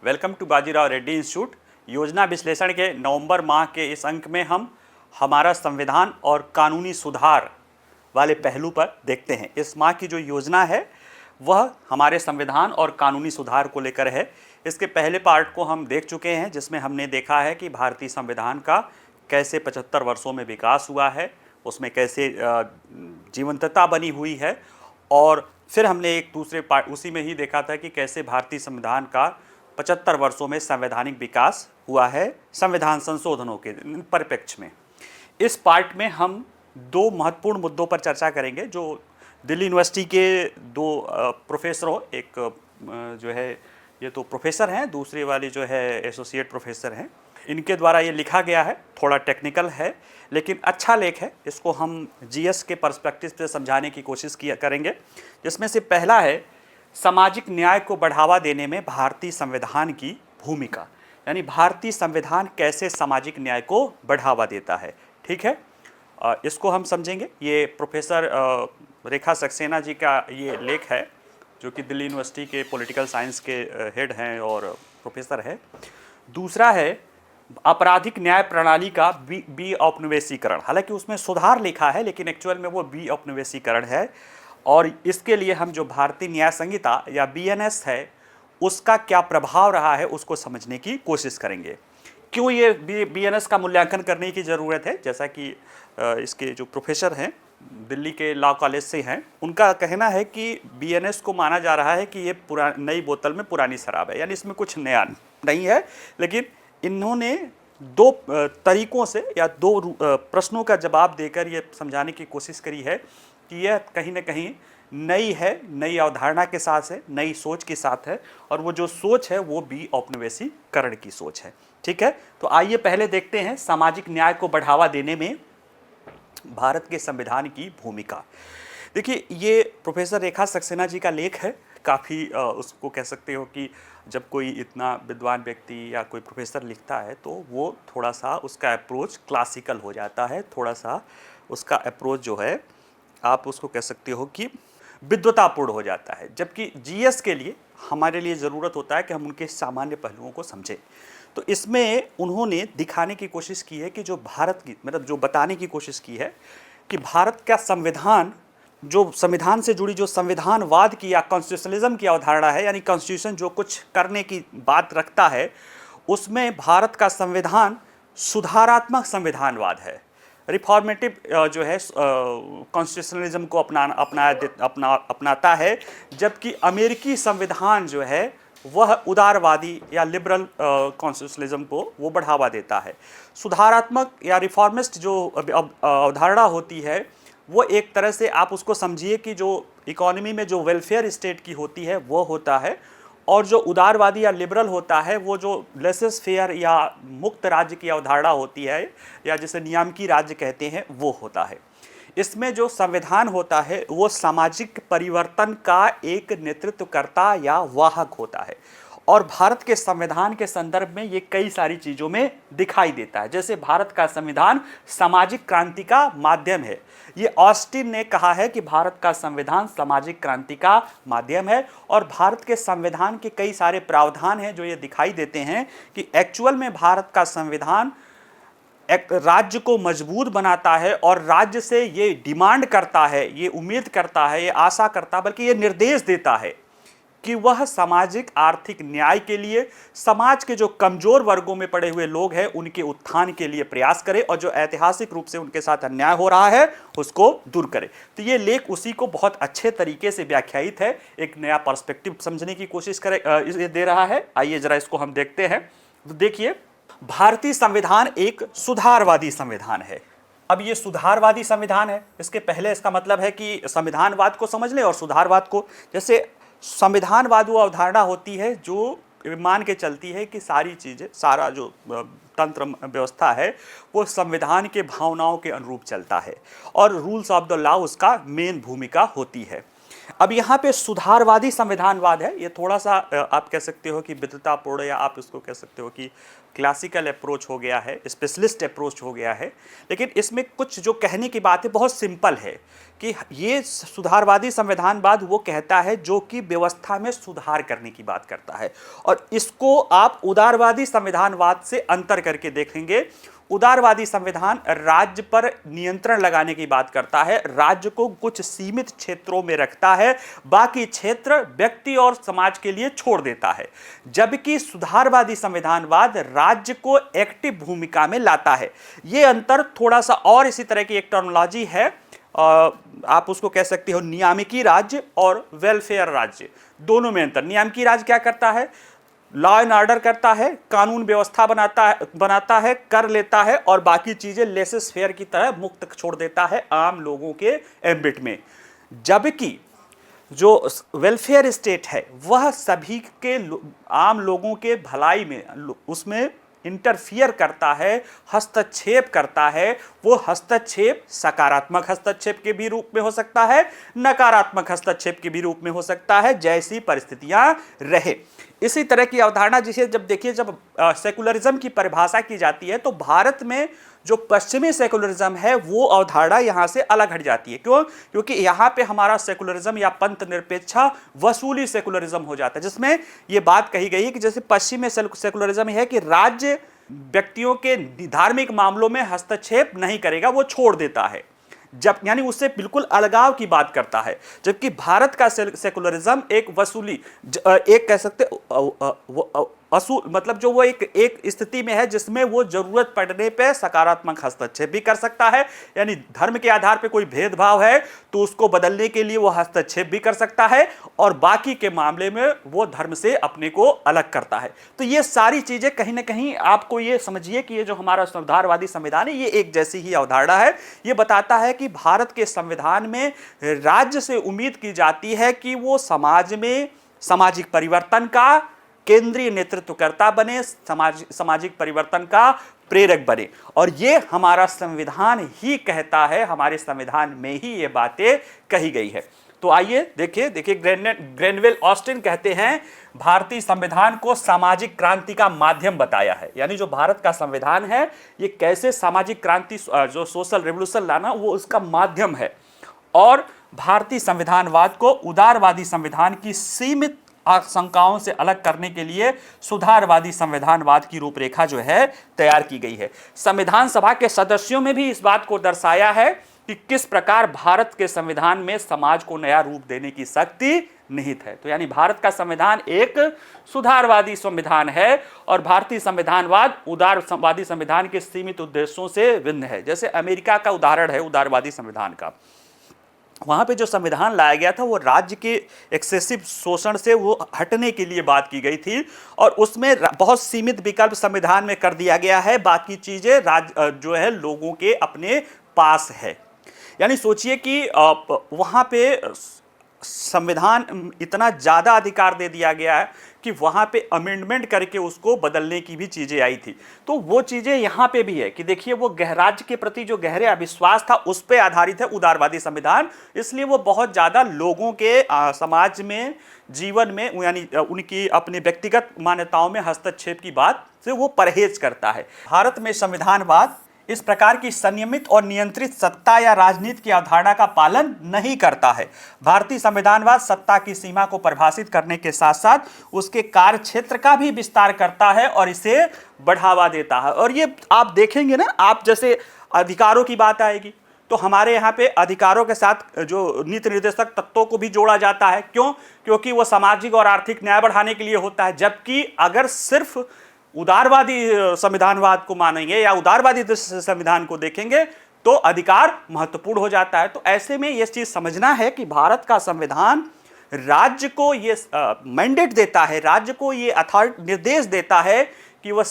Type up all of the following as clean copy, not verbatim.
Welcome to Bajirao Reddy institute. योजना विश्लेषण के नवंबर माह के इस अंक में हम हमारा संविधान और कानूनी सुधार वाले पहलू पर देखते हैं। इस माह की जो योजना है वह हमारे संविधान और कानूनी सुधार को लेकर है। इसके पहले पार्ट को हम देख चुके हैं, जिसमें हमने देखा है कि भारतीय संविधान का कैसे 75 वर्षों में विकास हुआ है, उसमें कैसे जीवंतता बनी हुई है, और फिर हमने एक दूसरे पार्ट उसी में ही देखा था कि कैसे भारतीय संविधान का 75 वर्षों में संवैधानिक विकास हुआ है संविधान संशोधनों के परिप्रेक्ष्य में। इस पार्ट में हम दो महत्वपूर्ण मुद्दों पर चर्चा करेंगे जो दिल्ली यूनिवर्सिटी के दो प्रोफेसरों, एक जो है ये तो प्रोफेसर हैं, दूसरे वाली जो है एसोसिएट प्रोफेसर हैं, इनके द्वारा ये लिखा गया है। थोड़ा टेक्निकल है लेकिन अच्छा लेख है। इसको हम जीएस के पर्सपेक्टिव से समझाने की कोशिश करेंगे, जिसमें से पहला है सामाजिक न्याय को बढ़ावा देने में भारतीय संविधान की भूमिका, यानी भारतीय संविधान कैसे सामाजिक न्याय को बढ़ावा देता है। ठीक है, इसको हम समझेंगे। ये प्रोफेसर रेखा सक्सेना जी का ये लेख है, जो कि दिल्ली यूनिवर्सिटी के पॉलिटिकल साइंस के हेड हैं और प्रोफेसर है। दूसरा है आपराधिक न्याय प्रणाली का बी औपनिवेशीकरण। हालांकि उसमें सुधार लिखा है लेकिन एक्चुअल में वो बी औपनिवेशीकरण है, और इसके लिए हम जो भारतीय न्याय संहिता या बीएनएस है उसका क्या प्रभाव रहा है उसको समझने की कोशिश करेंगे। क्यों ये बीएनएस का मूल्यांकन करने की ज़रूरत है, जैसा कि इसके जो प्रोफेसर हैं दिल्ली के लॉ कॉलेज से हैं, उनका कहना है कि बीएनएस को माना जा रहा है कि ये नई बोतल में पुरानी शराब है, यानी इसमें कुछ नया नहीं है। लेकिन इन्होंने दो तरीकों से या दो प्रश्नों का जवाब देकर ये समझाने की कोशिश करी है कि यह कहीं ना कहीं नई है, नई अवधारणा के साथ है, नई सोच के साथ है, और वो जो सोच है वो बी औपनिवेशीकरण की सोच है। ठीक है, तो आइए पहले देखते हैं सामाजिक न्याय को बढ़ावा देने में भारत के संविधान की भूमिका। देखिए, ये प्रोफेसर रेखा सक्सेना जी का लेख है। काफ़ी उसको कह सकते हो कि जब कोई इतना विद्वान व्यक्ति या कोई प्रोफेसर लिखता है तो वो थोड़ा सा उसका अप्रोच क्लासिकल हो जाता है, थोड़ा सा उसका अप्रोच जो है आप उसको कह सकते हो कि विद्वतापूर्ण हो जाता है। जबकि जीएस के लिए हमारे लिए ज़रूरत होता है कि हम उनके सामान्य पहलुओं को समझें। तो इसमें उन्होंने दिखाने की कोशिश की है कि जो भारत की मतलब जो बताने की कोशिश की है कि भारत का संविधान, जो संविधान से जुड़ी जो संविधानवाद की या कॉन्स्टिट्यूशनलिज्म की अवधारणा है, यानी कॉन्स्टिट्यूशन जो कुछ करने की बात रखता है, उसमें भारत का संविधान सुधारात्मक संविधानवाद है, रिफॉर्मेटिव जो है कॉन्स्टिट्यूशनलिज्म को अपनाता है। जबकि अमेरिकी संविधान जो है वह उदारवादी या लिबरल कॉन्स्टिट्यूशनलिज्म को वो बढ़ावा देता है। सुधारात्मक या रिफॉर्मिस्ट जो अवधारणा होती है वो एक तरह से आप उसको समझिए कि जो इकोनॉमी में जो वेलफेयर स्टेट की होती है वो होता है, और जो उदारवादी या लिबरल होता है वो जो लेसेस फेयर या मुक्त राज्य की अवधारणा होती है, या जिसे नियामकी राज्य कहते हैं, वो होता है। इसमें जो संविधान होता है वो सामाजिक परिवर्तन का एक नेतृत्वकर्ता या वाहक होता है, और भारत के संविधान के संदर्भ में ये कई सारी चीज़ों में दिखाई देता है। जैसे भारत का संविधान सामाजिक क्रांति का माध्यम है। ये ऑस्टिन ने कहा है कि भारत का संविधान सामाजिक क्रांति का माध्यम है, और भारत के संविधान के कई सारे प्रावधान हैं जो ये दिखाई देते हैं कि एक्चुअल में भारत का संविधान एक राज्य को मजबूत बनाता है, और राज्य से ये डिमांड करता है, ये उम्मीद करता है, ये आशा करता है, बल्कि ये निर्देश देता है कि वह सामाजिक आर्थिक न्याय के लिए समाज के जो कमजोर वर्गों में पड़े हुए लोग हैं उनके उत्थान के लिए प्रयास करे, और जो ऐतिहासिक रूप से उनके साथ अन्याय हो रहा है उसको दूर करे। तो ये लेख उसी को बहुत अच्छे तरीके से व्याख्यायित है, एक नया पर्सपेक्टिव समझने की कोशिश करे दे रहा है। आइए जरा इसको हम देखते हैं। तो देखिए, भारतीय संविधान एक सुधारवादी संविधान है। अब ये सुधारवादी संविधान है, इसके पहले इसका मतलब है कि संविधानवाद को समझ लें और सुधारवाद को। जैसे संविधानवाद वो अवधारणा होती है जो मान के चलती है कि सारी चीज़ें, सारा जो तंत्र व्यवस्था है वो संविधान के भावनाओं के अनुरूप चलता है, और रूल्स ऑफ द लॉ उसका मेन भूमिका होती है। अब यहाँ पे सुधारवादी संविधानवाद है, ये थोड़ा सा आप कह सकते हो कि विद्वतापूर्ण, या आप इसको कह सकते हो कि क्लासिकल अप्रोच हो गया है, स्पेशलिस्ट अप्रोच हो गया है। लेकिन इसमें कुछ जो कहने की बात है बहुत सिंपल है कि ये सुधारवादी संविधानवाद वो कहता है जो कि व्यवस्था में सुधार करने की बात करता है, और इसको आप उदारवादी संविधानवाद से अंतर करके देखेंगे। उदारवादी संविधान राज्य पर नियंत्रण लगाने की बात करता है, राज्य को कुछ सीमित क्षेत्रों में रखता है, बाकी क्षेत्र व्यक्ति और समाज के लिए छोड़ देता है। जबकि सुधारवादी संविधानवाद राज्य को एक्टिव भूमिका में लाता है। यह अंतर थोड़ा सा, और इसी तरह की एक टर्मिनोलॉजी है, आप उसको कह सकते हो नियामकी राज्य और वेलफेयर राज्य, दोनों में अंतर। नियामकी राज्य क्या करता है? लॉ एंड ऑर्डर करता है, कानून व्यवस्था बनाता है, कर लेता है, और बाकी चीजें लेसेस फेयर की तरह मुक्त छोड़ देता है आम लोगों के एम्बिट में। जबकि जो वेलफेयर स्टेट है वह सभी के आम लोगों के भलाई में उसमें इंटरफियर करता है, हस्तक्षेप करता है। वो हस्तक्षेप सकारात्मक हस्तक्षेप के भी रूप में हो सकता है, नकारात्मक हस्तक्षेप के भी रूप में हो सकता है, जैसी परिस्थितियां रहे। इसी तरह की अवधारणा जिसे जब देखिए, जब सेकुलरिज्म की परिभाषा की जाती है तो भारत में जो पश्चिमी सेकुलरिज्म है वो अवधारणा यहां से अलग हट जाती है। क्यों? क्योंकि यहां पे हमारा सेकुलरिज्म या पंथ निरपेक्षा वसूली सेकुलरिज्म हो जाता है, जिसमें यह बात कही गई है कि जैसे पश्चिमी सेकुलरिज्म है कि राज्य व्यक्तियों के धार्मिक मामलों में हस्तक्षेप नहीं करेगा, वो छोड़ देता है, जब यानी उससे बिल्कुल अलगाव की बात करता है। जबकि भारत का सेकुलरिज्म एक वसूली, एक कह सकते असूल, मतलब जो वो एक स्थिति में है जिसमें वो जरूरत पड़ने पे सकारात्मक हस्तक्षेप भी कर सकता है। यानी धर्म के आधार पे कोई भेदभाव है तो उसको बदलने के लिए वो हस्तक्षेप भी कर सकता है, और बाकी के मामले में वो धर्म से अपने को अलग करता है। तो ये सारी चीजें कहीं ना कहीं आपको ये समझिए कि ये जो हमारा सुधारवादी संविधान है ये एक जैसी ही अवधारणा है। ये बताता है कि भारत के संविधान में राज्य से उम्मीद की जाती है कि वो समाज में सामाजिक परिवर्तन का केंद्रीय नेतृत्वकर्ता बने, सामाजिक परिवर्तन का प्रेरक बने, और ये हमारा संविधान ही कहता है, हमारे संविधान में ही ये बातें कही गई है। तो आइए देखिए ग्रेनवेल ऑस्टिन कहते हैं भारतीय संविधान को सामाजिक क्रांति का माध्यम बताया है। यानी जो भारत का संविधान है ये कैसे सामाजिक क्रांति, जो सोशल रेवोल्यूशन लाना, वो उसका माध्यम है। और भारतीय संविधानवाद को उदारवादी संविधान की सीमित आशंकाओं से अलग करने के लिए सुधारवादी संविधानवाद की रूपरेखा जो है तैयार की गई है। संविधान सभा के सदस्यों में भी इस बात को दर्शाया है कि किस प्रकार भारत के संविधान में समाज को नया रूप देने की शक्ति निहित है। तो यानी भारत का संविधान एक सुधारवादी संविधान है, और भारतीय संविधानवाद उदारवादी संविधान के सीमित उद्देश्यों से भिन्न है। जैसे अमेरिका का उदाहरण है उदारवादी संविधान का, वहाँ पे जो संविधान लाया गया था वो राज्य के एक्सेसिव शोषण से वो हटने के लिए बात की गई थी, और उसमें बहुत सीमित विकल्प संविधान में कर दिया गया है, बाकी चीज़ें राज्य जो है लोगों के अपने पास है। यानी सोचिए कि वहाँ पे संविधान इतना ज़्यादा अधिकार दे दिया गया है कि वहाँ पे अमेंडमेंट करके उसको बदलने की भी चीज़ें आई थी। तो वो चीज़ें यहाँ पे भी है कि देखिए वो राज्य के प्रति जो गहरे अविश्वास था उस पर आधारित है उदारवादी संविधान, इसलिए वो बहुत ज़्यादा लोगों के समाज में, जीवन में, यानी उनकी अपनी व्यक्तिगत मान्यताओं में हस्तक्षेप की बात से वो परहेज करता है। भारत में संविधानवाद इस प्रकार की संयमित और नियंत्रित सत्ता या राजनीति की अवधारणा का पालन नहीं करता है। भारतीय संविधानवाद सत्ता की सीमा को परिभाषित करने के साथ साथ उसके कार्य क्षेत्र का भी विस्तार करता है और इसे बढ़ावा देता है। और ये आप देखेंगे ना, आप जैसे अधिकारों की बात आएगी तो हमारे यहाँ पे अधिकारों के साथ जो नीति निर्देशक तत्वों को भी जोड़ा जाता है। क्यों? क्योंकि वो सामाजिक और आर्थिक न्याय बढ़ाने के लिए होता है। जबकि अगर सिर्फ उदारवादी संविधानवाद को मानेंगे या उदारवादी दृष्टि से संविधान को देखेंगे तो अधिकार महत्वपूर्ण हो जाता है। तो ऐसे में यह चीज समझना है कि भारत का संविधान राज्य को ये मैंडेट देता है, राज्य को ये अथॉरिटी निर्देश देता है कि वह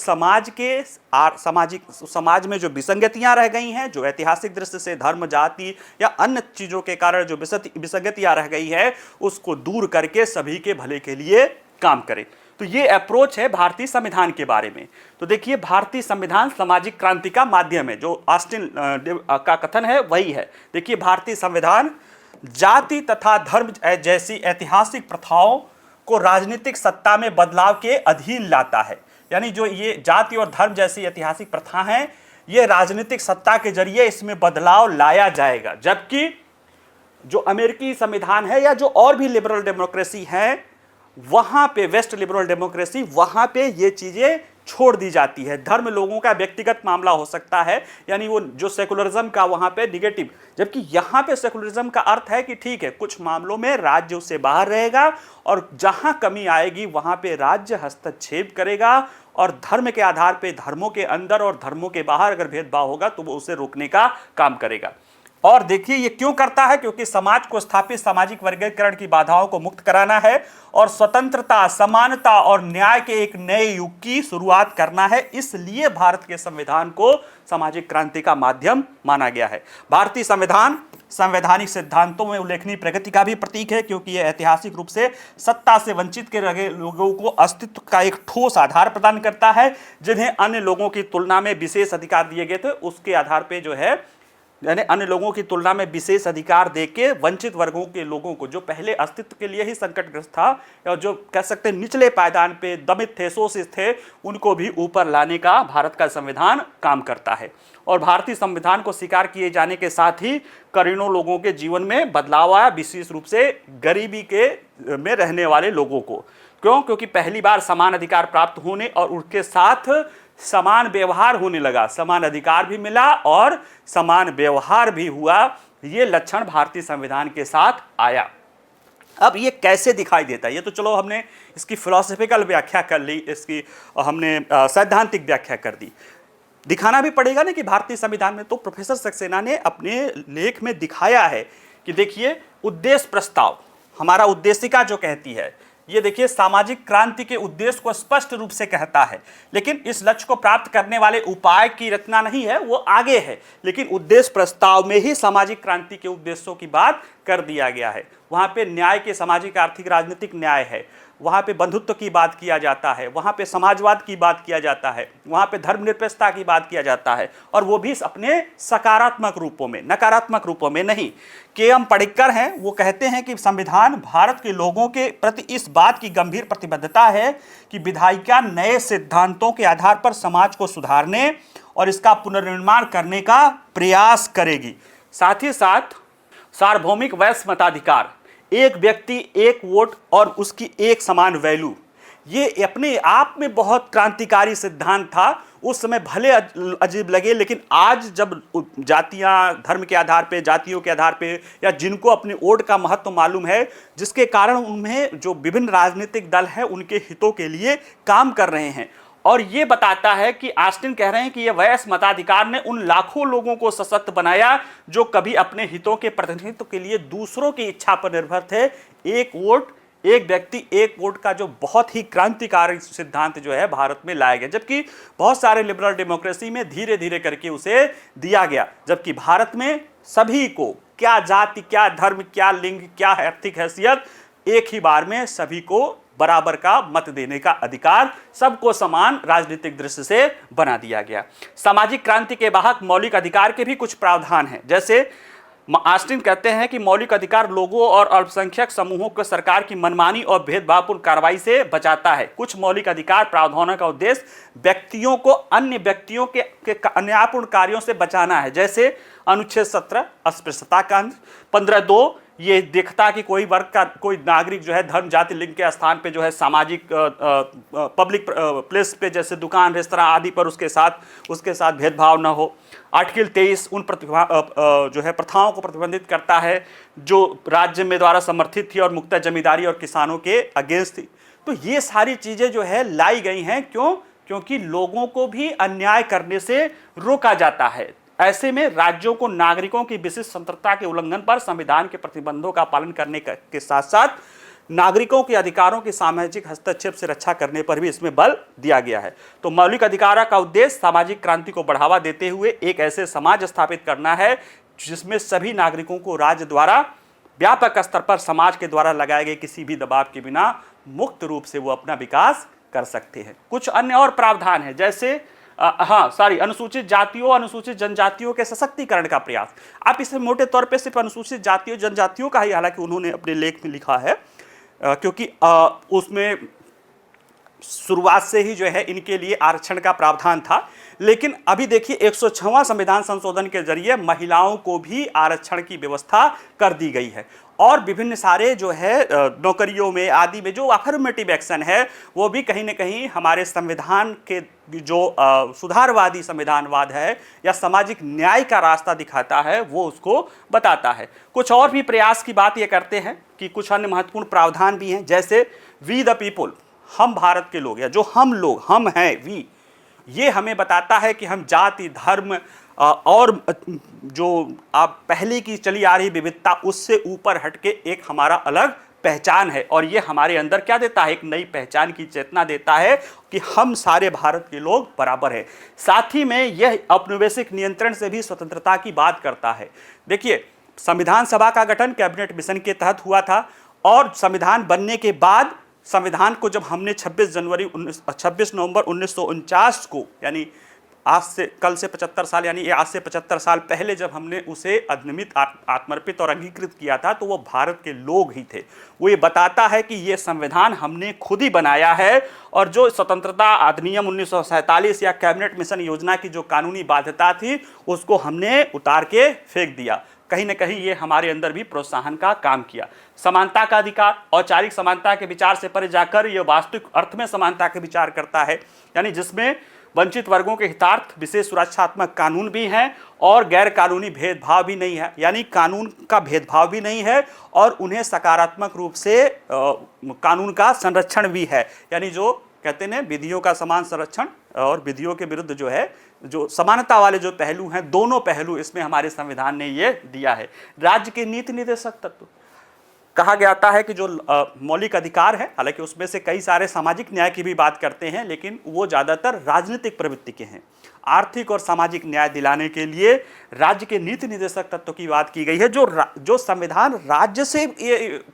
समाज में जो विसंगतियां रह गई हैं, जो ऐतिहासिक दृष्टि से धर्म, जाति या अन्य चीजों के कारण जो विसंगतियां रह गई है उसको दूर करके सभी के भले के लिए काम करे। तो ये अप्रोच है भारतीय संविधान के बारे में। तो देखिए भारतीय संविधान सामाजिक क्रांति का माध्यम है, जो ऑस्टिन का कथन है वही है। देखिए भारतीय संविधान जाति तथा धर्म जैसी ऐतिहासिक प्रथाओं को राजनीतिक सत्ता में बदलाव के अधीन लाता है। यानी जो ये जाति और धर्म जैसी ऐतिहासिक प्रथा हैं, ये राजनीतिक सत्ता के जरिए इसमें बदलाव लाया जाएगा। जबकि जो अमेरिकी संविधान है या जो और भी लिबरल डेमोक्रेसी है, वहां पे वेस्ट लिबरल डेमोक्रेसी, वहां पे ये चीजें छोड़ दी जाती है। धर्म लोगों का व्यक्तिगत मामला हो सकता है, यानी वो जो सेकुलरिज्म का वहां पे निगेटिव, जबकि यहां पे सेकुलरिज्म का अर्थ है कि ठीक है, कुछ मामलों में राज्य उससे बाहर रहेगा और जहां कमी आएगी वहां पे राज्य हस्तक्षेप करेगा और धर्म के आधार पे धर्मों के अंदर और धर्मों के बाहर अगर भेदभाव होगा तो वो उसे रोकने का काम करेगा। और देखिए ये क्यों करता है, क्योंकि समाज को स्थापित सामाजिक वर्गीकरण की बाधाओं को मुक्त कराना है और स्वतंत्रता, समानता और न्याय के एक नए युग की शुरुआत करना है। इसलिए भारत के संविधान को सामाजिक क्रांति का माध्यम माना गया है। भारतीय संविधान संवैधानिक सिद्धांतों में उल्लेखनीय प्रगति का भी प्रतीक है, क्योंकि यह ऐतिहासिक रूप से सत्ता से वंचित के रहे लोगों को अस्तित्व का एक ठोस आधार प्रदान करता है, जिन्हें अन्य लोगों की तुलना में विशेष अधिकार दिए गए थे। उसके आधार पर जो है, यानी अन्य लोगों की तुलना में विशेष अधिकार देके वंचित वर्गों के लोगों को, जो पहले अस्तित्व के लिए ही संकटग्रस्त था और जो कह सकते हैं निचले पायदान पे दमित थे, शोषित थे, उनको भी ऊपर लाने का भारत का संविधान काम करता है। और भारतीय संविधान को स्वीकार किए जाने के साथ ही करोड़ों लोगों के जीवन में बदलाव आया, विशेष रूप से गरीबी के में रहने वाले लोगों को। क्यों? क्योंकि पहली बार समान अधिकार प्राप्त होने और उसके साथ समान व्यवहार होने लगा, समान अधिकार भी मिला और समान व्यवहार भी हुआ। ये लक्षण भारतीय संविधान के साथ आया। अब ये कैसे दिखाई देता है, ये तो चलो हमने इसकी फिलोसफिकल व्याख्या कर ली, इसकी हमने सैद्धांतिक व्याख्या कर दी। दिखाना भी पड़ेगा ना कि भारतीय संविधान में, तो प्रोफेसर सक्सेना ने अपने लेख में दिखाया है कि देखिए उद्देश्य प्रस्ताव, हमारा उद्देशिका जो कहती है, ये देखिए सामाजिक क्रांति के उद्देश्य को स्पष्ट रूप से कहता है, लेकिन इस लक्ष्य को प्राप्त करने वाले उपाय की रचना नहीं है, वो आगे है। लेकिन उद्देश्य प्रस्ताव में ही सामाजिक क्रांति के उद्देश्यों की बात कर दिया गया है। वहां पे न्याय के सामाजिक, आर्थिक, राजनीतिक न्याय है, वहां पे बंधुत्व की बात किया जाता है, वहां पे समाजवाद की बात किया जाता है, वहां पे धर्मनिरपेक्षता की बात किया जाता है, और वो भी अपने सकारात्मक रूपों में, नकारात्मक रूपों में नहीं। के.एम. पडिक्कर हैं, वो कहते हैं कि संविधान भारत के लोगों के प्रति इस बात की गंभीर प्रतिबद्धता है कि विधायिका नए सिद्धांतों के आधार पर समाज को सुधारने और इसका पुनर्निर्माण करने का प्रयास करेगी। साथ ही साथ सार्वभौमिक वैश्य मताधिकार, एक व्यक्ति एक वोट और उसकी एक समान वैल्यू, ये अपने आप में बहुत क्रांतिकारी सिद्धांत था। उस समय भले अजीब लगे, लेकिन आज जब जातियां, धर्म के आधार पे, जातियों के आधार पे, या जिनको अपनी वोट का महत्व मालूम है, जिसके कारण उन्हें जो विभिन्न राजनीतिक दल हैं उनके हितों के लिए काम कर रहे हैं। और ये बताता है कि ऑस्टिन कह रहे हैं कि ये वैश्य मताधिकार ने उन लाखों लोगों को सशक्त बनाया जो कभी अपने हितों के प्रतिनिधित्व के लिए दूसरों की इच्छा पर निर्भर थे। एक वोट, एक व्यक्ति, एक वोट का जो बहुत ही क्रांतिकारी सिद्धांत जो है भारत में लाया गया, जबकि बहुत सारे लिबरल डेमोक्रेसी में धीरे धीरे करके उसे दिया गया। जबकि भारत में सभी को, क्या जाति, क्या धर्म, क्या लिंग, क्या आर्थिक हैसियत, एक ही बार में सभी को बराबर का मत देने का अधिकार, सबको समान राजनीतिक दृष्टि से बना दिया गया। सामाजिक क्रांति के वाहक मौलिक अधिकार के भी कुछ प्रावधान हैं। जैसे ऑस्टिन कहते हैं कि मौलिक अधिकार लोगों और अल्पसंख्यक समूहों को सरकार की मनमानी और भेदभावपूर्ण कार्रवाई से बचाता है। कुछ मौलिक अधिकार प्रावधानों का उद्देश्य व्यक्तियों को अन्य व्यक्तियों के अन्यायपूर्ण कार्यों से बचाना है। जैसे अनुच्छेद 17 अस्पृश्यता कांड, 15(2) ये देखता कि कोई वर्ग का, कोई नागरिक जो है धर्म, जाति, लिंग के स्थान पे जो है सामाजिक पब्लिक प्लेस पे, जैसे दुकान, रेस्तरां आदि पर उसके साथ भेदभाव न हो। आर्टिकल 23 उन जो है प्रथाओं को प्रतिबंधित करता है जो राज्य में द्वारा समर्थित थी और मुक्त जमींदारी और किसानों के अगेंस्ट थी। तो ये सारी चीजें जो है लाई गई हैं। क्यों? क्योंकि लोगों को भी अन्याय करने से रोका जाता है। ऐसे में राज्यों को नागरिकों की विशिष्ट स्वतंत्रता के उल्लंघन पर संविधान के प्रतिबंधों का पालन करने के साथ साथ नागरिकों के अधिकारों की सामाजिक हस्तक्षेप से रक्षा करने पर भी इसमें बल दिया गया है। तो मौलिक अधिकारों का उद्देश्य सामाजिक क्रांति को बढ़ावा देते हुए एक ऐसे समाज स्थापित करना है जिसमें सभी नागरिकों को राज्य द्वारा व्यापक स्तर पर समाज के द्वारा लगाए गए किसी भी दबाव के बिना मुक्त रूप से वो अपना विकास कर सकते हैं। कुछ अन्य और प्रावधान है, जैसे हाँ सॉरी, अनुसूचित जातियों, अनुसूचित जनजातियों के सशक्तिकरण का प्रयास। आप इसे मोटे तौर पे सिर्फ अनुसूचित जातियों जनजातियों का ही हालांकि उन्होंने अपने लेख में लिखा है, क्योंकि उसमें शुरुआत से ही जो है इनके लिए आरक्षण का प्रावधान था। लेकिन अभी देखिए 106वां संविधान संशोधन के जरिए महिलाओं को भी आरक्षण की व्यवस्था कर दी गई है, और विभिन्न सारे जो है नौकरियों में आदि में जो अफर्मेटिव एक्शन है वो भी कहीं ना कहीं हमारे संविधान के जो सुधारवादी संविधानवाद है या सामाजिक न्याय का रास्ता दिखाता है वो उसको बताता है। कुछ और भी प्रयास की बात ये करते हैं कि कुछ अन्य महत्वपूर्ण प्रावधान भी हैं, जैसे वी द पीपुल, हम भारत के लोग, या जो हम लोग, हम हैं वी, ये हमें बताता है कि हम जाति, धर्म और जो आप पहले की चली आ रही विविधता उससे ऊपर हटके एक हमारा अलग पहचान है, और ये हमारे अंदर क्या देता है, एक नई पहचान की चेतना देता है कि हम सारे भारत के लोग बराबर हैं। साथ ही में यह औपनिवेशिक नियंत्रण से भी स्वतंत्रता की बात करता है। देखिए, संविधान सभा का गठन कैबिनेट मिशन के तहत हुआ था, और संविधान बनने के बाद संविधान को जब हमने 26 नवंबर 1949 को, यानी आज से कल से 75 साल, यानी आज से 75 साल पहले जब हमने उसे अधिनियमित, आत्मर्पित और अंगीकृत किया था, तो वो भारत के लोग ही थे। वो ये बताता है कि ये संविधान हमने खुद ही बनाया है, और जो स्वतंत्रता अधिनियम 1947 या कैबिनेट मिशन योजना की जो कानूनी बाध्यता थी उसको हमने उतार के फेंक दिया। कहीं ना कहीं ये हमारे अंदर भी प्रोत्साहन का काम किया। समानता का अधिकार, औपचारिक समानता के विचार से परे जाकर ये वास्तविक अर्थ में समानता के विचार करता है, यानी जिसमें वंचित वर्गों के हितार्थ विशेष सुरक्षात्मक कानून भी हैं और गैर कानूनी भेदभाव भी नहीं है, यानी कानून का भेदभाव भी नहीं है और उन्हें सकारात्मक रूप से कानून का संरक्षण भी है, यानी जो कहते हैं विधियों का समान संरक्षण और विधियों के विरुद्ध जो है जो समानता वाले जो पहलू हैं, दोनों पहलू इसमें हमारे संविधान ने ये दिया है। राज्य के नीति निर्देशक तत्व कहा जाता है कि जो मौलिक अधिकार है, हालांकि उसमें से कई सारे सामाजिक न्याय की भी बात करते हैं, लेकिन वो ज़्यादातर राजनीतिक प्रवृत्ति के हैं। आर्थिक और सामाजिक न्याय दिलाने के लिए राज्य के नीति निर्देशक तत्व की बात की गई है, जो संविधान राज्य से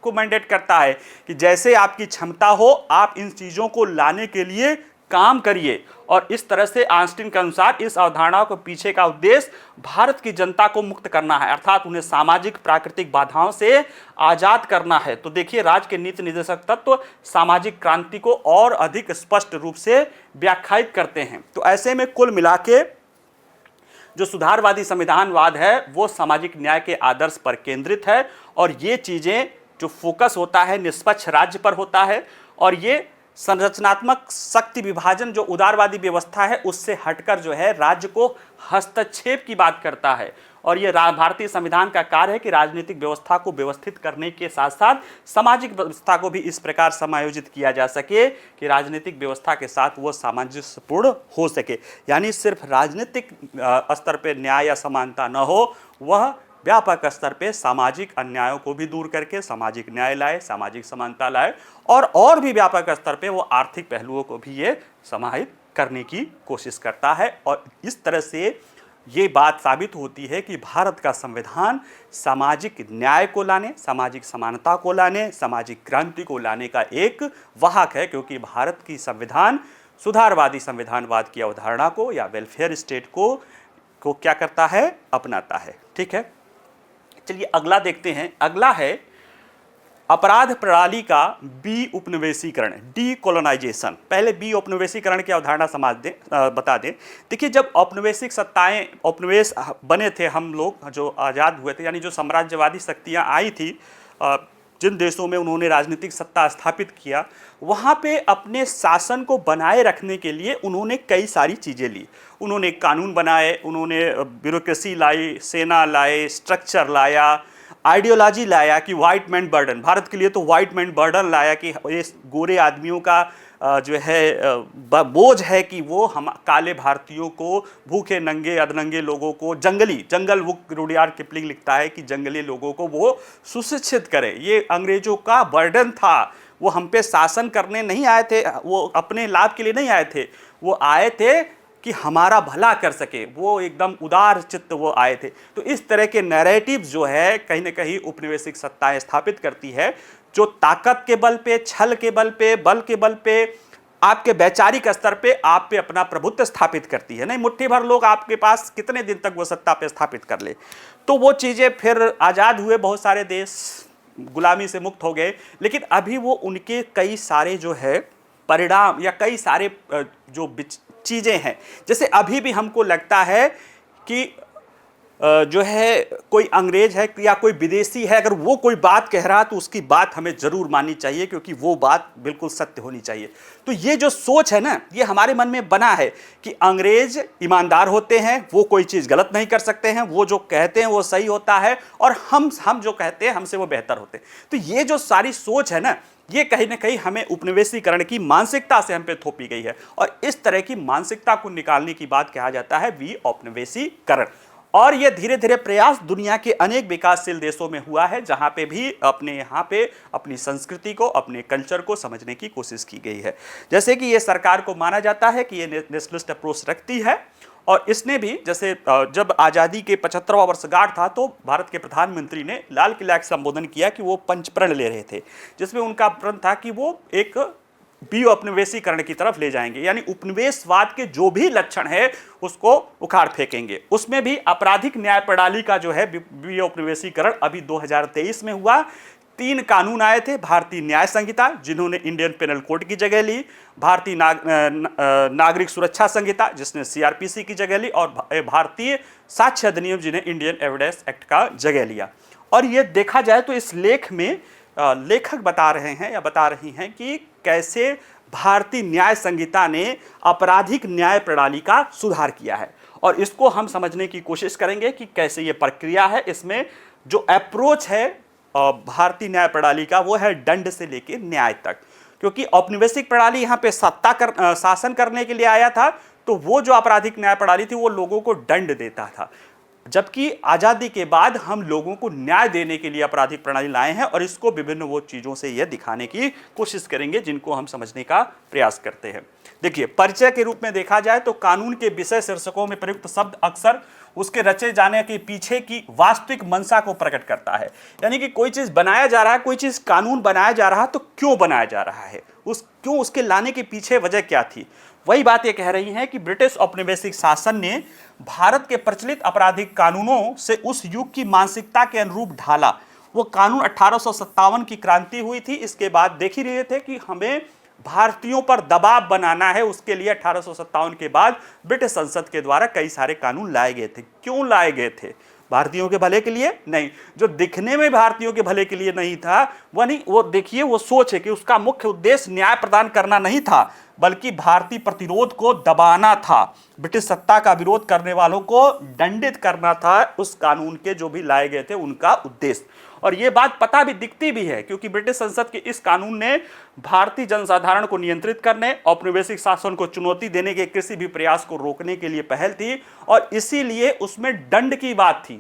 को मैंडेट करता है कि जैसे आपकी क्षमता हो आप इन चीज़ों को लाने के लिए काम करिए। और इस तरह से आइंस्टीन के अनुसार इस अवधारणा को पीछे का उद्देश्य भारत की जनता को मुक्त करना है, अर्थात उन्हें सामाजिक प्राकृतिक बाधाओं से आजाद करना है। तो देखिए, राज्य के नीति निर्देशक तत्व सामाजिक क्रांति को और अधिक स्पष्ट रूप से व्याख्यायित करते हैं। तो ऐसे में कुल मिला के जो सुधारवादी संविधानवाद है वो सामाजिक न्याय के आदर्श पर केंद्रित है, और ये चीजें जो फोकस होता है निष्पक्ष राज्य पर होता है, और ये संरचनात्मक शक्ति विभाजन जो उदारवादी व्यवस्था है उससे हटकर जो है राज्य को हस्तक्षेप की बात करता है। और ये भारतीय संविधान का कार्य है कि राजनीतिक व्यवस्था को व्यवस्थित करने के साथ साथ सामाजिक व्यवस्था को भी इस प्रकार समायोजित किया जा सके कि राजनीतिक व्यवस्था के साथ वो सामंजस्यपूर्ण हो सके, यानी सिर्फ राजनीतिक स्तर पर न्याय या समानता न हो, वह व्यापक स्तर पे सामाजिक अन्यायों को भी दूर करके सामाजिक न्याय लाए, सामाजिक समानता लाए, और भी व्यापक स्तर पे वो आर्थिक पहलुओं को भी ये समाहित करने की कोशिश करता है। और इस तरह से ये बात साबित होती है कि भारत का संविधान सामाजिक न्याय को लाने, सामाजिक समानता को लाने, सामाजिक क्रांति को लाने का एक वाहक है, क्योंकि भारत की संविधान सुधारवादी संविधानवाद की अवधारणा को या वेलफेयर स्टेट को क्या करता है, अपनाता है। ठीक है, चलिए अगला देखते हैं। अगला है अपराध प्रणाली का बी उपनिवेशीकरण, डीकोलोनाइजेशन। पहले बी उपनिवेशीकरण की अवधारणा बता दें। देखिए, जब औपनिवेशिक सत्ताएं, औपनिवेश बने थे, हम लोग जो आज़ाद हुए थे, यानी जो साम्राज्यवादी शक्तियां आई थी, जिन देशों में उन्होंने राजनीतिक सत्ता स्थापित किया, वहाँ पे अपने शासन को बनाए रखने के लिए उन्होंने कई सारी चीज़ें ली। उन्होंने कानून बनाए, उन्होंने ब्यूरोक्रेसी लाई, सेना लाए, स्ट्रक्चर लाया, आइडियोलॉजी लाया कि वाइट मैन बर्डन, भारत के लिए तो वाइट मैन बर्डन लाया कि ये गोरे आदमियों का जो है बोझ है कि वो हम काले भारतीयों को, भूखे नंगे अधनंगे लोगों को, जंगल बुक रुडयार्ड किपलिंग लिखता है कि जंगली लोगों को वो सुशिक्षित करे। ये अंग्रेजों का बर्डन था, वो हम पे शासन करने नहीं आए थे, वो अपने लाभ के लिए नहीं आए थे, वो आए थे कि हमारा भला कर सके, वो एकदम उदार चित्त वो आए थे। तो इस तरह के नैरेटिव जो है कहीं ना कहीं उपनिवेशिक सत्ताएं स्थापित करती है, जो ताकत के बल पे, छल के बल पे, बल के बल पे आपके वैचारिक स्तर पे आप पे अपना प्रभुत्व स्थापित करती है। नहीं, मुट्ठी भर लोग आपके पास कितने दिन तक वो सत्ता पे स्थापित कर ले। तो वो चीजें फिर आजाद हुए, बहुत सारे देश गुलामी से मुक्त हो गए, लेकिन अभी वो उनके कई सारे जो है परिणाम या कई सारे जो चीजें हैं, जैसे अभी भी हमको लगता है कि जो है कोई अंग्रेज है या कोई विदेशी है, अगर वो कोई बात कह रहा तो उसकी बात हमें जरूर माननी चाहिए, क्योंकि वो बात बिल्कुल सत्य होनी चाहिए। तो ये जो सोच है ना, ये हमारे मन में बना है कि अंग्रेज ईमानदार होते हैं, वो कोई चीज गलत नहीं कर सकते हैं, वो जो कहते हैं वो सही होता है, और हम जो कहते हैं हमसे वो बेहतर होते हैं। तो ये जो सारी सोच है ना, ये कहीं ना कहीं हमें उपनिवेशीकरण की मानसिकता से हम पे थोपी गई है, और इस तरह की मानसिकता को निकालने की बात कहा जाता है विऔपनिवेशीकरण। और ये धीरे धीरे प्रयास दुनिया के अनेक विकासशील देशों में हुआ है, जहां पे भी अपने यहाँ पे अपनी संस्कृति को, अपने कल्चर को समझने की कोशिश की गई है। जैसे कि ये सरकार को माना जाता है कि ये नेशनलिस्ट अप्रोच रखती है, और इसने भी जैसे जब आज़ादी के 75वां वर्षगांठ था तो भारत के प्रधानमंत्री ने लाल किला का संबोधन किया कि वो पंचप्रण ले रहे थे, जिसमें उनका प्रण था कि वो एक विऔपनिवेशीकरण की तरफ ले जाएंगे, यानी उपनिवेशवाद के जो भी लक्षण है उसको उखाड़ फेंकेंगे। उसमें भी आपराधिक न्याय प्रणाली का जो है विऔपनिवेशीकरण अभी 2023 में हुआ। 3 कानून आए थे, भारतीय न्याय संहिता जिन्होंने इंडियन पेनल कोड की जगह ली, भारतीय नागरिक सुरक्षा संहिता जिसने सीआरपीसी की जगह ली, और भारतीय साक्ष्य अधिनियम जिन्हें इंडियन एविडेंस एक्ट का जगह लिया। और ये देखा जाए तो इस लेख में लेखक बता रहे हैं या बता रही हैं कि कैसे भारतीय न्याय संहिता ने आपराधिक न्याय प्रणाली का सुधार किया है, और इसको हम समझने की कोशिश करेंगे कि कैसे ये प्रक्रिया है। इसमें जो अप्रोच है भारतीय न्याय प्रणाली का, वो है दंड से लेकर न्याय तक, क्योंकि औपनिवेशिक प्रणाली यहाँ पे शासन करने के लिए आया था, तो वो जो आपराधिक न्याय प्रणाली थी वो लोगों को दंड देता था, जबकि आज़ादी के बाद हम लोगों को न्याय देने के लिए आपराधिक प्रणाली लाए हैं, और इसको विभिन्न वो चीज़ों से यह दिखाने की कोशिश करेंगे जिनको हम समझने का प्रयास करते हैं। देखिए, परिचय के रूप में देखा जाए तो कानून के विषय शीर्षकों में प्रयुक्त शब्द अक्सर उसके रचे जाने के पीछे की वास्तविक मंशा को प्रकट करता है, यानी कि कोई चीज़ बनाया जा रहा है, कोई चीज़ कानून बनाया जा रहा है, तो क्यों बनाया जा रहा है, क्यों उसके लाने के पीछे वजह क्या थी। वही बात ये कह रही हैं कि ब्रिटिश औपनिवेशिक शासन ने भारत के प्रचलित आपराधिक कानूनों से उस युग की मानसिकता के अनुरूप ढाला। वो कानून 1857 की क्रांति हुई थी, इसके बाद देख ही रहे थे कि हमें भारतीयों पर दबाव बनाना है, उसके लिए 1857 के बाद ब्रिटिश संसद के द्वारा कई सारे कानून लाए गए थे। क्यों लाए गए थे? भारतीयों के भले के लिए नहीं, जो दिखने में भारतीयों के भले के लिए नहीं था, वह नहीं, वो देखिए वो सोच है कि उसका मुख्य उद्देश्य न्याय प्रदान करना नहीं था, बल्कि भारतीय प्रतिरोध को दबाना था, ब्रिटिश सत्ता का विरोध करने वालों को दंडित करना था। उस कानून के जो भी लाए गए थे उनका उद्देश्य, और ये बात पता भी दिखती भी है, क्योंकि ब्रिटिश संसद के इस कानून ने भारतीय जनसाधारण को नियंत्रित करने, औपनिवेशिक शासन को चुनौती देने के किसी भी प्रयास को रोकने के लिए पहल थी, और इसीलिए उसमें दंड की बात थी,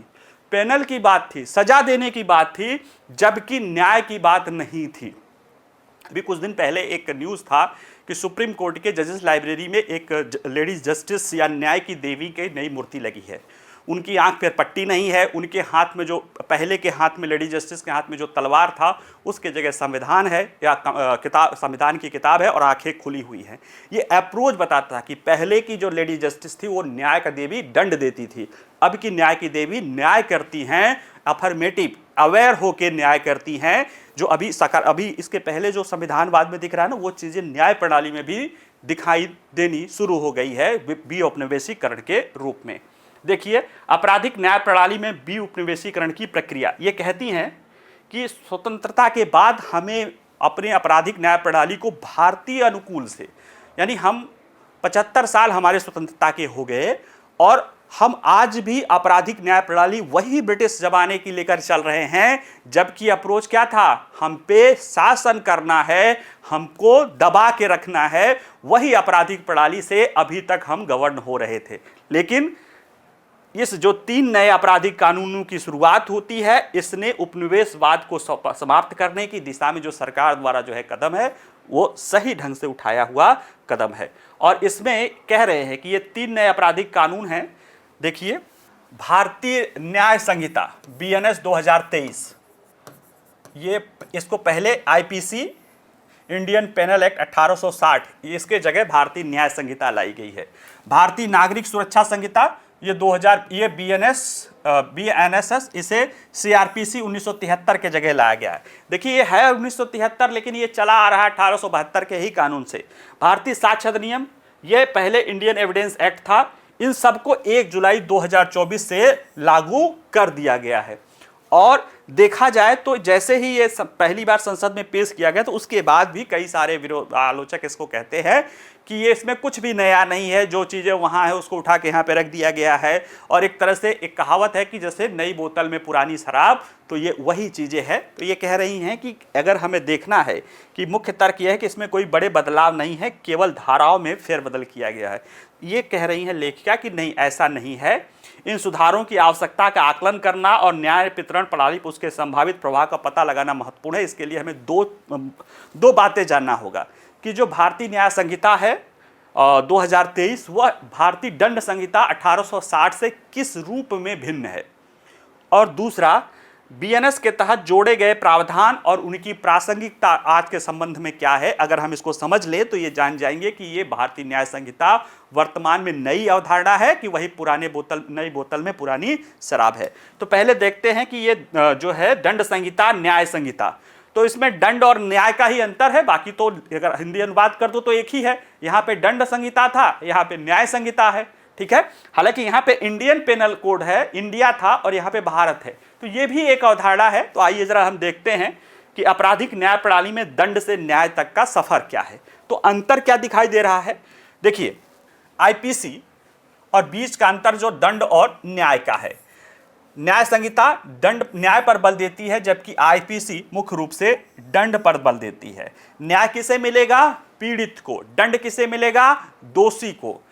पेनल की बात थी, सजा देने की बात थी, जबकि न्याय की बात नहीं थी। अभी कुछ दिन पहले एक न्यूज़ था कि सुप्रीम कोर्ट के जजेस लाइब्रेरी में एक लेडीज जस्टिस या न्याय की देवी की नई मूर्ति लगी है। उनकी आंख पर पट्टी नहीं है, उनके हाथ में जो पहले के हाथ में लेडी जस्टिस के हाथ में जो तलवार था उसके जगह संविधान है या किताब, संविधान की किताब है, और आंखें खुली हुई हैं। ये अप्रोच बताता है कि पहले की जो लेडी जस्टिस थी वो न्याय का देवी दंड देती थी, अब की न्याय की देवी न्याय करती हैं, अफर्मेटिव अवेयर होकर न्याय करती हैं। जो अभी इसके पहले जो संविधानवाद में दिख रहा है ना, वो चीज़ें न्याय प्रणाली में भी दिखाई देनी शुरू हो गई है विऔपनिवेशीकरण के रूप में। देखिए, आपराधिक न्याय प्रणाली में विऔपनिवेशीकरण की प्रक्रिया ये कहती हैं कि स्वतंत्रता के बाद हमें अपने आपराधिक न्याय प्रणाली को भारतीय अनुकूल से, यानी हम 75 साल हमारे स्वतंत्रता के हो गए, और हम आज भी आपराधिक न्याय प्रणाली वही ब्रिटिश जमाने की लेकर चल रहे हैं, जबकि अप्रोच क्या था, हम पे शासन करना है, हमको दबा के रखना है। वही आपराधिक प्रणाली से अभी तक हम गवर्न हो रहे थे। लेकिन इस जो 3 नए आपराधिक कानूनों की शुरुआत होती है, इसने उपनिवेशवाद को समाप्त करने की दिशा में जो सरकार द्वारा जो है कदम है, वो सही ढंग से उठाया हुआ कदम है। और इसमें कह रहे हैं कि ये 3 नए आपराधिक कानून हैं। देखिए, भारतीय न्याय संहिता BNS 2023, ये इसको पहले IPC इंडियन पेनल एक्ट 1860, इसके जगह भारतीय न्याय संहिता लाई गई है। भारतीय नागरिक सुरक्षा संहिता ये 2000, ये बीएनएसएस, इसे सीआरपीसी 1973 के जगह लाया गया है। देखिए ये है 1973, लेकिन ये चला आ रहा है 1872 के ही कानून से। भारतीय साक्ष्य अधिनियम, ये पहले इंडियन एविडेंस एक्ट था। इन सबको 1 जुलाई 2024 से लागू कर दिया गया है। और देखा जाए तो जैसे ही ये पहली बार संसद में पेश किया गया, तो उसके बाद भी कई सारे विरोध आलोचक इसको कहते हैं कि ये इसमें कुछ भी नया नहीं है, जो चीज़ें वहाँ है उसको उठा के यहाँ पे रख दिया गया है। और एक तरह से एक कहावत है कि जैसे नई बोतल में पुरानी शराब, तो ये वही चीज़ें हैं। तो ये कह रही हैं कि अगर हमें देखना है कि मुख्य तर्क यह है कि इसमें कोई बड़े बदलाव नहीं है, केवल धाराओं में फेरबदल किया गया है। ये कह रही हैं लेखिका कि नहीं, ऐसा नहीं है। इन सुधारों की आवश्यकता का आकलन करना और न्याय वितरण प्रणाली पर उसके संभावित प्रभाव का पता लगाना महत्वपूर्ण है। इसके लिए हमें दो बातें जानना होगा कि जो भारतीय न्याय संहिता है 2023, वह भारतीय दंड संहिता 1860 से किस रूप में भिन्न है, और दूसरा बीएनएस के तहत जोड़े गए प्रावधान और उनकी प्रासंगिकता आज के संबंध में क्या है। अगर हम इसको समझ लें तो ये जान जाएंगे कि ये भारतीय न्याय संहिता वर्तमान में नई अवधारणा है कि वही नई बोतल में पुरानी शराब है। तो पहले देखते हैं कि ये जो है दंड संहिता, न्याय संहिता, तो इसमें दंड और न्याय का ही अंतर है। बाकी तो अगर हिंदी अनुवाद कर दो तो एक ही है। यहाँ पे दंड संहिता था, यहाँ पे न्याय संहिता है, ठीक है। हालांकि यहाँ पे इंडियन पेनल कोड है, इंडिया था, और यहाँ पे भारत है, तो ये भी एक अवधारणा है। तो आइए जरा हम देखते हैं कि आपराधिक न्याय प्रणाली में दंड से न्याय तक का सफर क्या है। तो अंतर क्या दिखाई दे रहा है, देखिए आईपीसी और बीच का अंतर जो दंड और न्याय का है। न्याय संहिता दंड न्याय पर बल देती है, जबकि आईपीसी मुख्य रूप से दंड पर बल देती है। न्याय किसे मिलेगा, पीड़ित को। दंड किसे मिलेगा, दोषी को।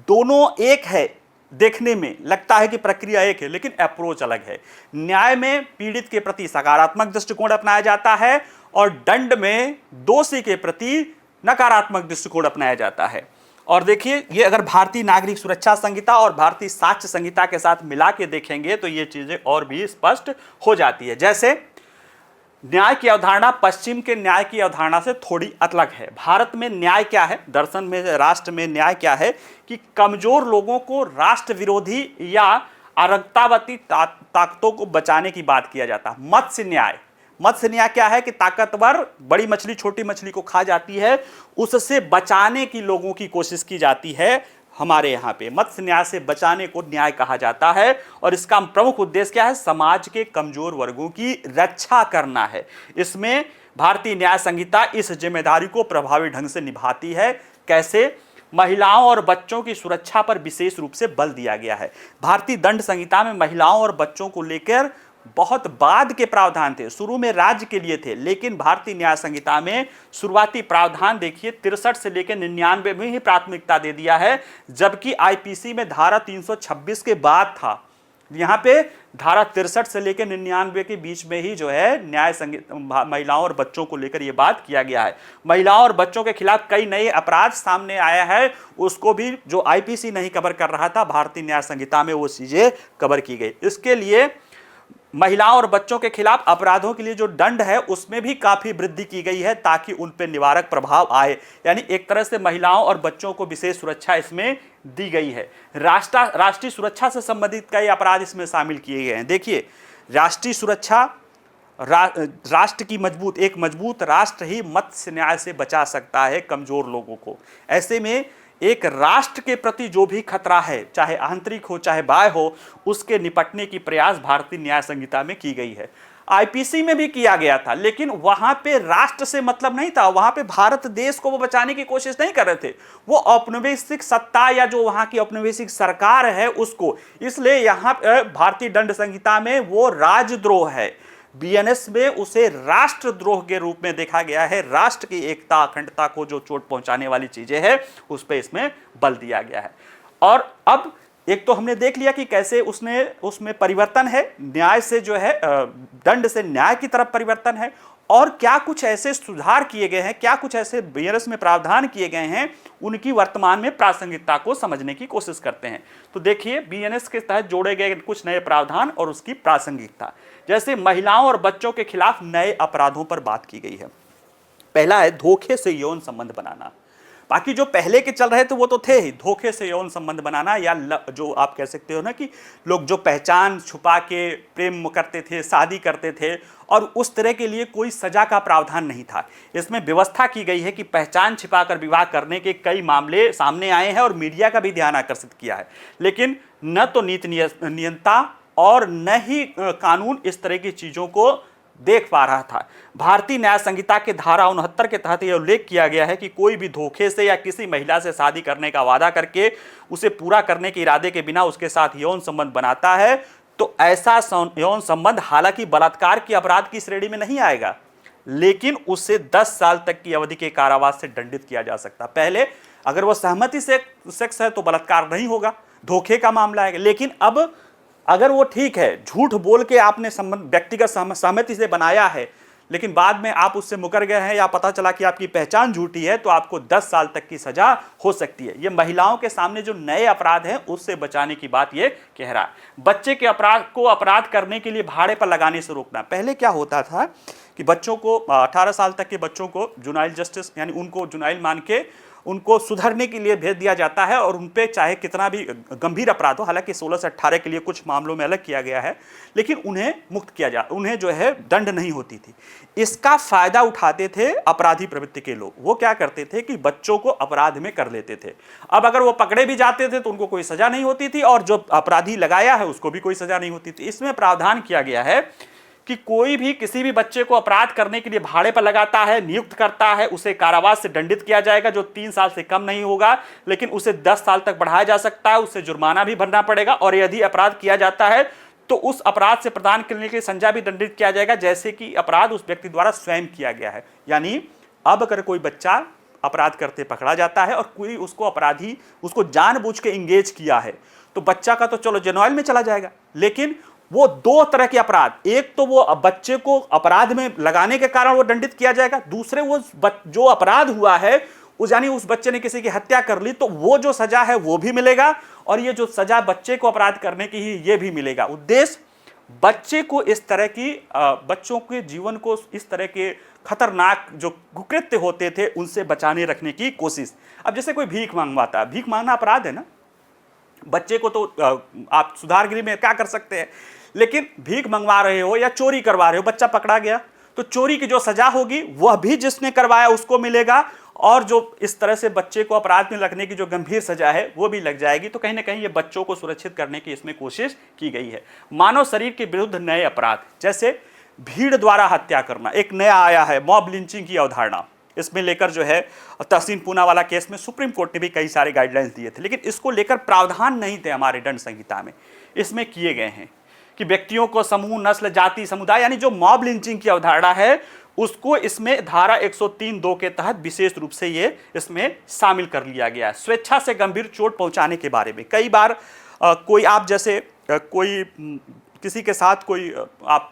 दोनों एक है, देखने में लगता है कि प्रक्रिया एक है, लेकिन अप्रोच अलग है। न्याय में पीड़ित के प्रति सकारात्मक दृष्टिकोण अपनाया जाता है और दंड में दोषी के प्रति नकारात्मक दृष्टिकोण अपनाया जाता है। और देखिए ये अगर भारतीय नागरिक सुरक्षा संहिता और भारतीय साक्ष्य संहिता के साथ मिला के देखेंगे तो ये चीजें और भी स्पष्ट हो जाती है। जैसे न्याय की अवधारणा पश्चिम के न्याय की अवधारणा से थोड़ी अलग है। भारत में न्याय क्या है, दर्शन में, राष्ट्र में न्याय क्या है कि कमजोर लोगों को राष्ट्र विरोधी या अराजकतावादी ताकतों को बचाने की बात किया जाता है। मत्स्य न्याय क्या है कि ताकतवर बड़ी मछली छोटी मछली को खा जाती है, उससे बचाने की लोगों की कोशिश की जाती है। हमारे यहाँ पे मत्स्य न्याय से बचाने को न्याय कहा जाता है, और इसका प्रमुख उद्देश्य क्या है, समाज के कमजोर वर्गों की रक्षा करना है। इसमें भारतीय न्याय संहिता इस जिम्मेदारी को प्रभावी ढंग से निभाती है। कैसे, महिलाओं और बच्चों की सुरक्षा पर विशेष रूप से बल दिया गया है। भारतीय दंड संहिता में महिलाओं और बच्चों को लेकर बहुत बाद के प्रावधान थे, शुरू में राज्य के लिए थे, लेकिन भारतीय न्याय संहिता में शुरुआती प्रावधान देखिए 63 से लेकर 99 में ही प्राथमिकता दे दिया है, जबकि आईपीसी में धारा 326 के बाद था। यहाँ पे धारा 63 से लेकर 99 के बीच में ही जो है न्याय संहिता महिलाओं और बच्चों को लेकर यह बात किया गया है। महिलाओं और बच्चों के खिलाफ कई नए अपराध सामने आया है, उसको भी जो आईपीसी नहीं कवर कर रहा था, भारतीय न्याय संहिता में वो चीजें कवर की गई। इसके लिए महिलाओं और बच्चों के खिलाफ अपराधों के लिए जो दंड है उसमें भी काफी वृद्धि की गई है, ताकि उन पर निवारक प्रभाव आए। यानी एक तरह से महिलाओं और बच्चों को विशेष सुरक्षा इसमें दी गई है। राष्ट्रीय सुरक्षा से संबंधित कई अपराध इसमें शामिल किए गए हैं। देखिए राष्ट्रीय सुरक्षा, राष्ट्र की एक मजबूत राष्ट्र ही मत्स्य न्याय से बचा सकता है कमजोर लोगों को। ऐसे में एक राष्ट्र के प्रति जो भी खतरा है, चाहे आंतरिक हो चाहे बाह्य हो, उसके निपटने की प्रयास भारतीय न्याय संहिता में की गई है। आईपीसी में भी किया गया था, लेकिन वहां पे राष्ट्र से मतलब नहीं था, वहां पे भारत देश को वो बचाने की कोशिश नहीं कर रहे थे, वो औपनिवेशिक सत्ता या जो वहां की औपनिवेशिक सरकार है उसको। इसलिए यहाँ भारतीय दंड संहिता में वो राजद्रोह है, बीएनएस में उसे राष्ट्रद्रोह के रूप में देखा गया है। राष्ट्र की एकता अखंडता को जो चोट पहुंचाने वाली चीजें हैं उस पे इसमें बल दिया गया है। और अब एक तो हमने देख लिया कि कैसे उसमें परिवर्तन है, न्याय से जो है दंड से न्याय की तरफ परिवर्तन है, और क्या कुछ ऐसे सुधार किए गए हैं, क्या कुछ ऐसे बीएनएस में प्रावधान किए गए हैं, उनकी वर्तमान में प्रासंगिकता को समझने की कोशिश करते हैं। तो देखिए बीएनएस के तहत जोड़े गए कुछ नए प्रावधान और उसकी प्रासंगिकता। जैसे महिलाओं और बच्चों के खिलाफ नए अपराधों पर बात की गई है। पहला है धोखे से यौन संबंध बनाना। बाकी जो पहले के चल रहे थे वो तो थे ही, धोखे से यौन संबंध बनाना, या जो आप कह सकते हो ना कि लोग जो पहचान छुपा के प्रेम करते थे, शादी करते थे, और उस तरह के लिए कोई सजा का प्रावधान नहीं था। इसमें व्यवस्था की गई है कि पहचान छिपाकर विवाह करने के कई मामले सामने आए हैं और मीडिया का भी ध्यान आकर्षित किया है, लेकिन न तो नीति नियंत्रण और न ही कानून इस तरह की चीजों को देख पा रहा था। भारतीय न्याय संहिता के धारा 69 के तहत यह उल्लेख किया गया है कि कोई भी धोखे से या किसी महिला से शादी करने का वादा करके उसे पूरा करने के इरादे के बिना उसके साथ यौन संबंध बनाता है तो ऐसा यौन संबंध हालांकि बलात्कार के अपराध की श्रेणी में नहीं आएगा, लेकिन उसे 10 साल तक की अवधि के कारावास से दंडित किया जा सकता। पहले अगर वो सहमति से सेक्स है तो बलात्कार नहीं होगा, धोखे का मामला है। लेकिन अब अगर वो ठीक है, झूठ बोल के आपने संबंध व्यक्तिगत सहमति से बनाया है, लेकिन बाद में आप उससे मुकर गए हैं या पता चला कि आपकी पहचान झूठी है, तो आपको 10 साल तक की सजा हो सकती है। ये महिलाओं के सामने जो नए अपराध हैं उससे बचाने की बात ये कह रहा है। बच्चे के अपराध करने के लिए भाड़े पर लगाने से रोकना। पहले क्या होता था कि बच्चों को 18 साल तक के बच्चों को जुनाइल जस्टिस यानी उनको जुनाइल मान के उनको सुधरने के लिए भेज दिया जाता है, और उन पे चाहे कितना भी गंभीर अपराध हो, हालांकि 16 से 18 के लिए कुछ मामलों में अलग किया गया है, लेकिन उन्हें मुक्त किया उन्हें जो है दंड नहीं होती थी। इसका फायदा उठाते थे अपराधी प्रवृत्ति के लोग। वो क्या करते थे कि बच्चों को अपराध में कर लेते थे। अब अगर वो पकड़े भी जाते थे तो उनको कोई सजा नहीं होती थी, और जो अपराधी लगाया है उसको भी कोई सजा नहीं होती थी। इसमें प्रावधान किया गया है कि कोई भी किसी भी बच्चे को अपराध करने के लिए भाड़े पर लगाता है, नियुक्त करता है, उसे कारावास से दंडित किया जाएगा, जो 3 साल से कम नहीं होगा, लेकिन उसे 10 साल तक बढ़ाया जा सकता है, उसे जुर्माना भी भरना पड़ेगा, और यदि अपराध किया जाता है तो उस अपराध से प्रदान करने के लिए सजा भी दंडित किया जाएगा, जैसे कि अपराध उस व्यक्ति द्वारा स्वयं किया गया है। यानी अब अगर कोई बच्चा अपराध करते पकड़ा जाता है और कोई उसको जानबूझ के इंगेज किया है, तो बच्चा का तो चलो जेनॉइल में चला जाएगा, लेकिन वो 2 तरह के अपराध, एक तो वो बच्चे को अपराध में लगाने के कारण वो दंडित किया जाएगा, दूसरे वो जो अपराध हुआ है यानी उस बच्चे ने किसी की हत्या कर ली तो वो जो सजा है वो भी मिलेगा, और ये जो सजा बच्चे को अपराध करने की ही ये भी मिलेगा। उद्देश्य बच्चे को इस तरह की बच्चों के जीवन को इस तरह के खतरनाक जो कुकृत्य होते थे उनसे बचाने रखने की कोशिश। अब जैसे कोई भीख मांगवाता है, भीख मांगना अपराध है ना, बच्चे को तो आप सुधार गृह में क्या कर सकते हैं, लेकिन भीख मंगवा रहे हो या चोरी करवा रहे हो, बच्चा पकड़ा गया तो चोरी की जो सजा होगी वह भी जिसने करवाया उसको मिलेगा, और जो इस तरह से बच्चे को अपराध में लगने की जो गंभीर सजा है वो भी लग जाएगी। तो कहीं ना कहीं ये बच्चों को सुरक्षित करने की इसमें कोशिश की गई है। मानव शरीर के विरुद्ध नए अपराध, जैसे भीड़ द्वारा हत्या करना, एक नया आया है मॉब लिंचिंग की अवधारणा। इसमें लेकर जो है तहसीन पूनावाला केस में सुप्रीम कोर्ट ने भी कई सारे गाइडलाइंस दिए थे, लेकिन इसको लेकर प्रावधान नहीं थे हमारे दंड संहिता में। इसमें किए गए हैं कि व्यक्तियों को समूह, नस्ल, जाति, समुदाय यानी जो मॉब लिंचिंग की अवधारणा है उसको इसमें धारा 103(2) के तहत विशेष रूप से ये इसमें शामिल कर लिया गया है। स्वेच्छा से गंभीर चोट पहुंचाने के बारे में कई बार कोई आप जैसे कोई किसी के साथ कोई आप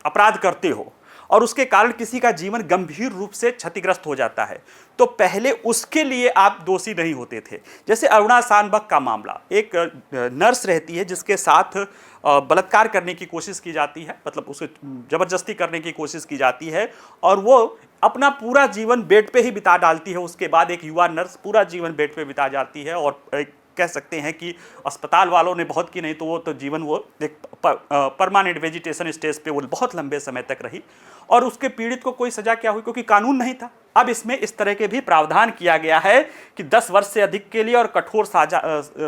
अपराध करते हो और उसके कारण किसी का जीवन गंभीर रूप से क्षतिग्रस्त हो जाता है, तो पहले उसके लिए आप दोषी नहीं होते थे। जैसे अरुणा सानबक का मामला, एक नर्स रहती है जिसके साथ बलात्कार करने की कोशिश की जाती है, मतलब उसे जबरदस्ती करने की कोशिश की जाती है, और वो अपना पूरा जीवन बेड पे ही बिता डालती है। उसके बाद एक युवा नर्स पूरा जीवन बेड पे बिता जाती है, और कह सकते हैं कि अस्पताल वालों ने बहुत की, नहीं तो वो तो जीवन वो एक परमानेंट वेजिटेशन स्टेज पे वो बहुत लंबे समय तक रही, और उसके पीड़ित को कोई सजा क्या हुई, क्योंकि कानून नहीं था। अब इसमें इस तरह के भी प्रावधान किया गया है कि 10 वर्ष से अधिक के लिए और कठोर सजा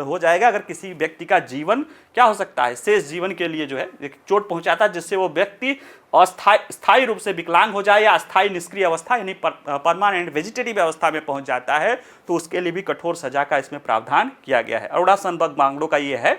हो जाएगा अगर किसी व्यक्ति का जीवन क्या हो सकता है, शेष जीवन के लिए जो है एक चोट पहुंचाता है, जिससे वो व्यक्ति स्थायी रूप से विकलांग हो जाए या अस्थायी निष्क्रिय अवस्था यानी परमानेंट वेजिटेटिव अवस्था में पहुंच जाता है, तो उसके लिए भी कठोर सजा का इसमें प्रावधान किया गया है। अरुणा सानबक मामलों का ये है।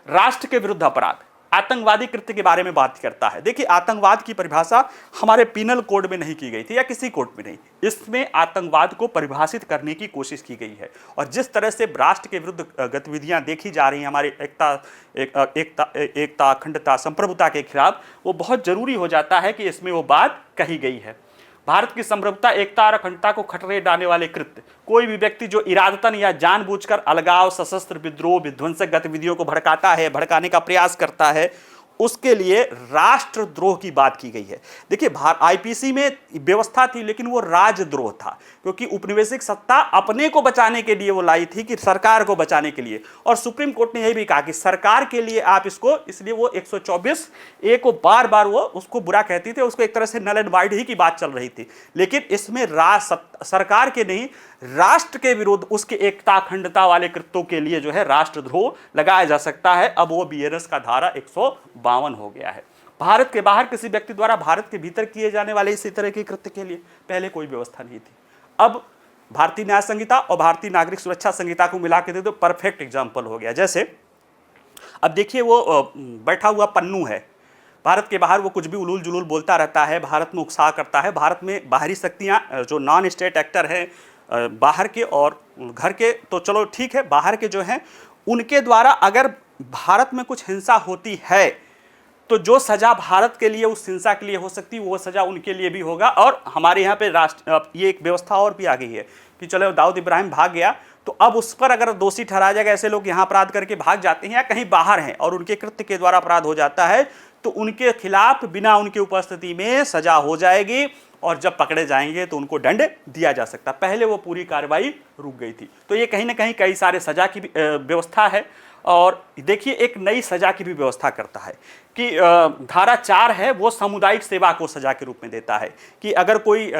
राष्ट्र के विरुद्ध अपराध, आतंकवादी कृत्य के बारे में बात करता है। देखिए, आतंकवाद की परिभाषा हमारे पिनल कोड में नहीं की गई थी या किसी कोड में नहीं, इसमें आतंकवाद को परिभाषित करने की कोशिश की गई है। और जिस तरह से राष्ट्र के विरुद्ध गतिविधियां देखी जा रही हैं हमारी एकता, अखंडता, संप्रभुता के खिलाफ, वो बहुत जरूरी हो जाता है कि इसमें वो बात कही गई है। भारत की संप्रभुता, एकता और अखंडता को खतरे डालने वाले कृत्य, कोई भी व्यक्ति जो इरादतन या जानबूझकर अलगाव, सशस्त्र विद्रोह, विध्वंसक गतिविधियों को भड़काता है, भड़काने का प्रयास करता है, उसके लिए राष्ट्रद्रोह की बात की गई है। देखिए आईपीसी में व्यवस्था थी लेकिन वो राजद्रोह था, क्योंकि उपनिवेशिक सत्ता अपने को बचाने के लिए वो लाई थी कि सरकार को बचाने के लिए, और सुप्रीम कोर्ट ने यह भी कहा कि सरकार के लिए आप इसको, इसलिए वो 124 ए को बार बार वो उसको बुरा कहती थी, उसको एक तरह से नल एंड वाइड ही की बात चल रही थी, लेकिन इसमें सरकार के नहीं राष्ट्र के विरुद्ध उसके एकता अखंडता वाले कृत्यों के लिए जो है राष्ट्रद्रोह लगाया जा सकता है। अब वो बीएनएस का धारा 152 हो गया है। भारत के बाहर किसी व्यक्ति द्वारा भारत के भीतर किए जाने वाले इसी तरह के कृत्य के लिए पहले कोई व्यवस्था नहीं थी। अब भारतीय न्याय संहिता और भारतीय नागरिक सुरक्षा संहिता को मिला के दे तो परफेक्ट एग्जाम्पल हो गया। जैसे अब देखिए वो बैठा हुआ पन्नू है, भारत के बाहर वो कुछ भी उलूल जुलूल बोलता रहता है, भारत में उकसाह करता है। भारत में बाहरी शक्तियाँ जो नॉन स्टेट एक्टर हैं बाहर के और घर के, तो चलो ठीक है, बाहर के जो हैं उनके द्वारा अगर भारत में कुछ हिंसा होती है तो जो सज़ा भारत के लिए उस हिंसा के लिए हो सकती है वो सज़ा उनके लिए भी होगा। और हमारे यहाँ पे ये एक व्यवस्था और भी आ गई है कि चलो दाऊद इब्राहिम भाग गया तो अब उस पर अगर दोषी ठहराया जाएगा, ऐसे लोग यहाँ अपराध करके भाग जाते हैं या कहीं बाहर हैं और उनके कृत्य के द्वारा अपराध हो जाता है, तो उनके खिलाफ बिना उनकी उपस्थिति में सजा हो जाएगी और जब पकड़े जाएंगे तो उनको दंड दिया जा सकता। पहले वो पूरी कार्रवाई रुक गई थी। तो ये कहीं ना कहीं कई सारे सजा की व्यवस्था है। और देखिए एक नई सजा की भी व्यवस्था करता है कि धारा 4 है वो सामुदायिक सेवा को सजा के रूप में देता है कि अगर कोई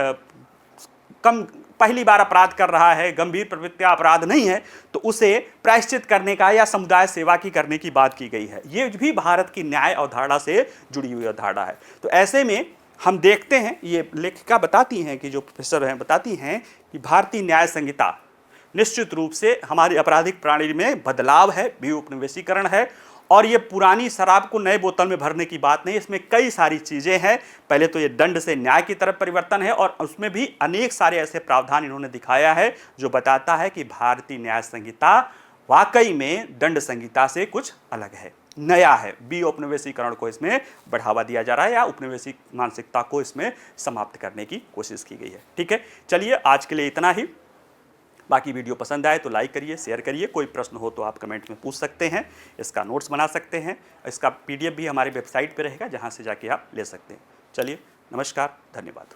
पहली बार अपराध कर रहा है, गंभीर प्रवृत्तियां अपराध नहीं है, तो उसे प्रायश्चित करने का या समुदाय सेवा की करने की बात की गई है। ये भी भारत की न्याय अवधारणा से जुड़ी हुई अवधारणा है। तो ऐसे में हम देखते हैं, ये लेखिका बताती हैं कि जो प्रोफेसर हैं बताती हैं कि भारतीय न्याय संहिता निश्चित रूप से हमारी आपराधिक प्रणाली में बदलाव है, भी उपनिवेशीकरण है। और ये पुरानी शराब को नए बोतल में भरने की बात नहीं, इसमें कई सारी चीज़ें हैं। पहले तो ये दंड से न्याय की तरफ परिवर्तन है और उसमें भी अनेक सारे ऐसे प्रावधान इन्होंने दिखाया है जो बताता है कि भारतीय न्याय संहिता वाकई में दंड संहिता से कुछ अलग है, नया है। बी उपनिवेशीकरण को इसमें बढ़ावा दिया जा रहा है या उपनिवेशी मानसिकता को इसमें समाप्त करने की कोशिश की गई है। ठीक है, चलिए आज के लिए इतना ही। बाकी वीडियो पसंद आए तो लाइक करिए, शेयर करिए। कोई प्रश्न हो तो आप कमेंट में पूछ सकते हैं, इसका नोट्स बना सकते हैं। इसका PDF भी हमारी वेबसाइट पे रहेगा जहां से जाके आप ले सकते हैं। चलिए, नमस्कार, धन्यवाद।